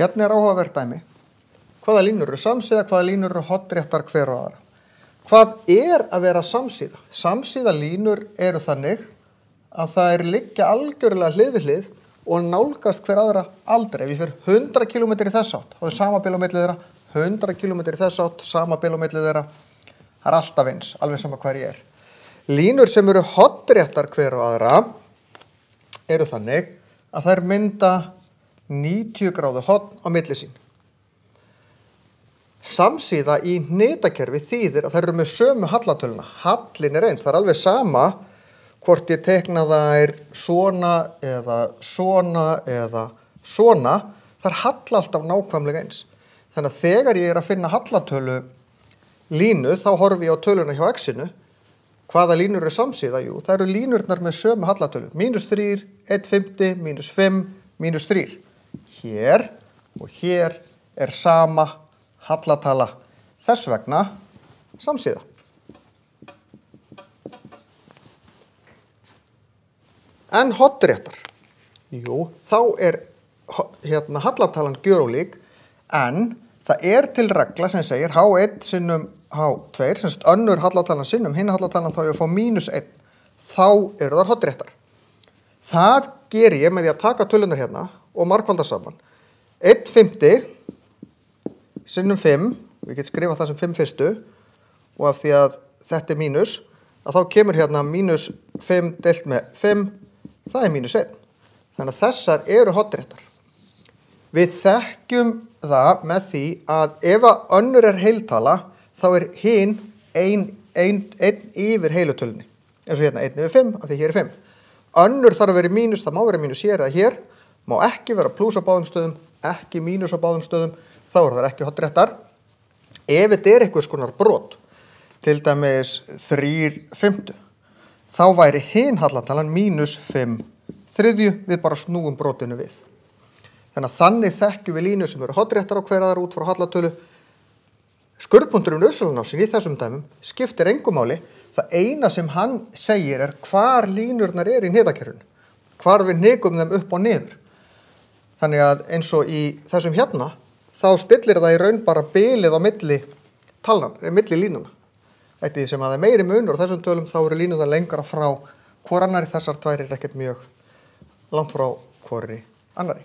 Hérna er áhugavert dæmi. Hvaða línur eru samsíða, hvaða línur eru hornréttar hver á aðra. Hvað er að vera samsíða? Samsíða línur eru þannig að það er liggja algjörlega hlið við hlið og nálgast hver aðra aldrei. Ef ég fer 100 km í þess átt, þá er sama bil á milli þeirra, 100 km í þess átt, sama bil á milli þeirra. Það er alltaf eins, alveg sama hver ég er. Línur sem eru hornréttar hver á aðra eru þannig að þær mynda 90 gráðu horn á milli sín. Samsíða í hnitakerfi þýðir að þær eru með sömu hallatöluna. Hallin er eins, það er alveg sama hvort ég tekna þær svona eða svona eða svona, þær halla alltaf nákvæmlega eins. Þannig að þegar ég er að finna hallatölu línu, þá horfi ég á töluna hjá x-inu. Hvaða línur eru samsíða? Jú, það eru línurnar með sömu hallatölu. -3, 1/5, -5, -3. Hér og hér er sama hallatala, þess vegna samsíða. En hornréttar, jú, þá er hallatalan gjörólík, en það er til regla sem segir H1 sinnum H2, semst önnur hallatalan sinnum hinn hallatalan, þá ég fá -1, þá eru þar hornréttar. Það ger ég með því að taka tölunar hérna og margfalda saman. 1/5 sinnum 5, við getum skrifað það sem 5 fyrstu, og af því að þetta er mínus, að þá kemur hérna -5 deilt með 5, það er -1. Þannig að þessar eru hornréttar. Við þekkjum það með því að ef að önnur er heiltala, þá er hin einn yfir heilutölunni. Eins og hérna 1/5, af því hér er 5. Önnur þarf að vera mínus, það má vera mínus hér eða hér, má ekki vera plús á báðum stöðum, ekki mínus á báðum stöðum, þá eru það ekki hornréttar. Ef þetta er einhvers konar brot, til dæmis 3/5, þá væri hin hallatalan -5/3, við bara snúum brotinu við. Þannig þekkjum við línur sem eru hornréttar á hver aðra út frá hallatölu. Skurðpunkturinn uppsölunásin í þessum dæmum skiptir engu máli. Það eina sem hann segir er hvar línurnar eru í hnitakerfinu, hvar við hnikum þeim upp og niður. Þannig að eins og í þessum hérna, þá spillir það í raun bara bilið á milli talnan, milli línuna. Eftir því sem að það er meiri munur á þessum tölum, þá eru línurnar lengra frá hvor annari. Þessar tvær er ekkert mjög langt frá hvorri annari.